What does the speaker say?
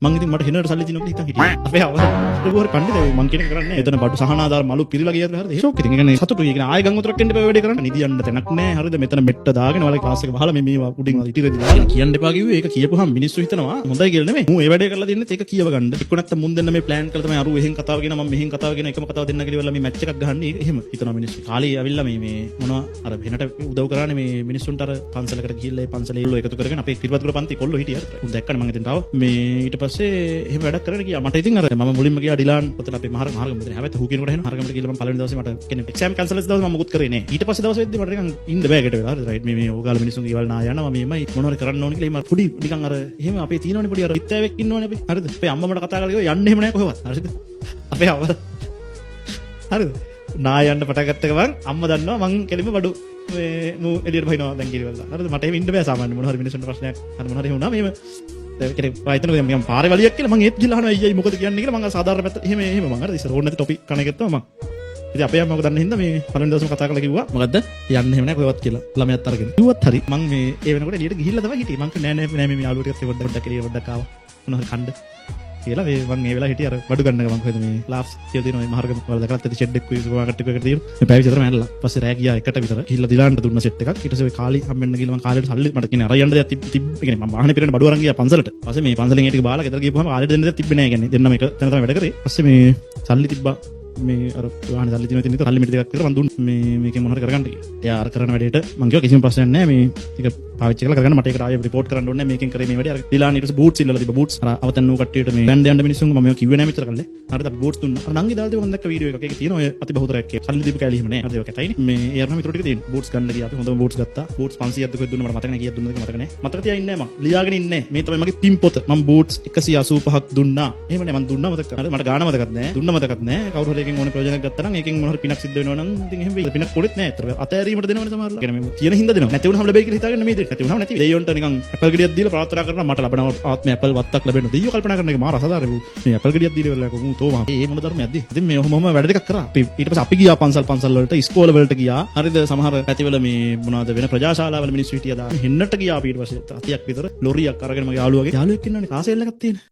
මං ඉතින් මට හෙනට සල්ලි දිනුවා කියලා හිතන් හිටියා. අපේ අවුරුදු පණ්ඩිතයි මං කියන කරන්නේ. එතන බඩු සහනාදාර මලු පිරিলা ගියද හරිද? ඒක ඉතින් කියන්නේ සතුටුයි. කියන්නේ ආයෙ ගම් උතරක් එන්න එපා වැඩේ කරන්න. නිදි යන්න තැනක් නැහැ. හරිද? මෙතන මෙට්ට දාගෙන වල ක්ලාස් එක වහලා මේවා උඩින් ඉටිරෙදි දාලා කියන්න එපා කිව්වේ. ඒක කියපුවාම මිනිස්සු හිතනවා හොඳයි කියලා නෙමෙයි. මූ ඒ වැඩේ කරලා දෙන්නේ ඒක කියව ගන්න. එක්ක නැත්තම් මුන් දෙන්න මේ ප්ලෑන් කරලා තමයි අරු එහෙන් කතාව කියන මම මෙහෙන් කතාව කියන එකම කතාව දෙන්න කියලා මේ මැච් එකක් ගහන්නේ. එහෙම හිතනවා මිනිස්සු. කාලේ ඇවිල්ලා මේ මොනවා අර වෙනට උදව් කරානේ මේ මිනිස්සුන්ට අර පන්සලකට ගිහිල්ලා ඒ පන්සලේ ඉල්ලෝ එකතු කරගෙන අපේ පිරිවත්ගුර පන්ති කොල්ලෝ හිටියා. උන් දැක්කනේ මම එතෙන් තාව. මේ ඊට පස්සේ එහෙම වැඩක් කරගෙන ගියා. මට ඉතින් අර මම මුලින්ම ගියා ඩිලාන් ඔතන අපේ මහරගම මෙතන හැබැයි හු කියනකොට එහෙනම් මහරගමට ගිහලා මම පළවෙනි දවසේ මට කියන්නේ එක්සෑම් කැන්සල්ස් දවසේ මම මුකුත් කරේ නෑ. ඊට පස්සේ දවස් වෙද්දි මට නිකන් ඉන්න බෑ ගෙට වෙලා. හරිද? රයිට් මේ ඕගාල මිනිස්සුන්ගේ ඊවල නා යනවා මේමයි මොනවද කරන්න ඕන කියලා එහෙම පොඩි නිකන් අර එහෙම අපේ තියෙනවනේ පොඩි අර පිටෑවෙක් ඉන්නවනේ අපි. හරිද? අපේ අම්මා මට කතා කරලා කිව්වා යන්න එහෙම නෑ කොහෙවත්. හරිද? අපේ අවර හරිද? නා යන්න පටන් ගත්ත ගමන් අම්මා දන්නවා මං කෙලින්ම බඩු මේ මූ එළියට බහිනවා දැන් කිරිවල්ලා. හරිද? මට එහෙම ඉන්න බෑ සාමාන්‍ය මොන හරි මිනිස්සුන්ට ප්‍රශ්නයක් හරි මොන හරි වුණා මේම කෙනෙක් පායිතන මම පාරේ වලියක් කියලා මම ඒත් ගිහලා අහනවා අයියයි මොකද කියන්නේ කියලා මම සාධාරණ පැත්ත එහෙම මම හරිද ඉස්සර ඕනේ නැති ටොපික් කණ එකත් මම ඉතින් අපේ අම්මා මොකද දන්නේ හින්දා මේ පළවෙනි දවසම කතා කරලා කිව්වා මොකද්ද යන්න එහෙම නෑ කොහෙවත් කියලා ළමයාත් අරගෙන කිව්වත් හරි මම මේ ඒ වෙනකොට එළියට ගිහිල්ලා තමයි හිටියේ මම නෑ නෑ මේ යාළුවෝ ටිකත් පොඩ්ඩක් එළිය පොඩ්ඩක් ආවා මොන හරි කණ්ඩ කියලා මම ඒ වෙලාව හිටියේ අර බඩු ගන්න ගමන් කොහෙද මේ ලාෆ්ස් කියලා තියෙනවා මේ මහරගම වල දැකලා ඇති ෂෙඩ් එකක් සුපර් මාකට් එකකට තියෙනවා මේ පැය විතර මෑනලා පස්සේ රෑ ගියා එකට විතර ගිහිල්ලා දිලාන්ට දුන්න සෙට් එකක් ඊට පස්සේ ඔය කාලි හම්බෙන්න ගිහලා මම කාලේට සල්ලි මට කියන්නේ අර යන්න දෙයක් කියන්නේ මම වාහනේ පිරෙන බඩු අරන් ගියා පන්සලට පස්සේ මේ පන්සලෙන් ඒ ටික බාලා ගෙදර ගිහපුවාම කාලේට දෙන්න දෙයක් තිබ්බේ නෑ කියන්නේ දෙන්නම එක තැන තමයි වැඩ කරේ පස්සේ මේ සල්ලි තිබ්බා මේ අර වාහනේ සල්ලි තියෙන ඉතින් සල්ලි මිට දෙකක් විතර මම දුන්න මේකෙන් මොනවද කරගන්න කියලා. එයා අර කරන වැඩේට මම කිව්වා කිසිම ප්‍රශ්නයක් නෑ මේ ටික පාවිච්චි කරලා කරගන්න මට ඒකට ආයෙ රිපෝට් කරන්න ඕනේ මේකෙන් කරේ මේ වැඩේ අර දිලාන් ඊට පස්සේ බූට්ස් ඉල්ලලා තිබ්බා බූට්ස් අර අවතන් නෝ කට්ටියට මේ බෑන්ඩ් යන්න මිනිස්සුන් මම මේක කිව්වේ නෑ මෙච්චර කල්ලේ. හරිද අපි බූට්ස් දුන්නා. අර නංගි දාලා තිබුණ දැක්ක වීඩියෝ එකක්. ඒක තියෙනවා ඔය අති බහුතරයක් ඒ සල්ලි දීපු කැලේ එහෙම නෑ. හරිද ඒක කැතයිනේ. මේ ඒ අරම ඊටු ටික තියෙන. බූට්ස් ගන්න ගියා අපි හොඳම බූට්ස් ගත්තා. බූට්ස් 500ක් දුක දුන්නා මට මතක නෑ කීයක් දුන්නද කියලා මතක නෑ. මතක තියා ඉන්නේ නෑ මම. ලියාගෙන ඉන්නේ. මේ තමයි මගේ පින් පොත. මම බූට්ස් 185ක් දුන්නා. එහෙම නෑ මම දුන්නා මතක. හරිද මට ගාණ මතකත් නෑ. දුන්නා මතකත් නෑ. කවුරු හරි එකෙන් ඕනේ ප්‍රයෝජනයක් ගත්තා නම් ඒකෙන් මොන හරි පිනක් සිද්ධ වෙනවා නම් ඉතින් එහෙම වෙයි. පිනක් පොඩිත් නෑ. අතර අතෑරීමට දෙනවනේ සමහරවල්. කියන්නේ මේ තියෙන හින්දා දෙනවා. නැති වුණාම ලැබෙයි කියලා හිතාගෙන නෙමෙයි දෙන්නේ. නැති වුණාම නැති. දෙයියොන්ට නිකන් ඇපල් ගෙඩියක් දීලා ප්‍රාර්ථනා කරනවා මට ලබන ආත්මේ ඇපල් වත්තක් ලැබෙන්න. දෙයියෝ කල්පනා කරන එක මාර අසාධාරණ වූ. මේ ඇපල් ගෙඩියක් දීලා වෙලා කොහොම තෝමා. මේ මොන ධර්මයක්ද? ඉතින් මේ ඔහොමම වැඩ ටිකක් කරා. අපි ඊට පස්සේ අපි ගියා පන්සල් වලට ඉස්කෝල වලට ගියා. හරිද සමහර පැතිවල මේ මොනවද වෙන ප්‍රජාශාලාවල මිනිස්සු හිටියා දා. හෙන්නට ගියා අපි ඊට පස්සේ 30ක් විතර ලොරියක් අරගෙන මගේ යාළුවගේ යාළුවෙක් ඉන්නවනේ කාසෙල් එකක් තියෙන.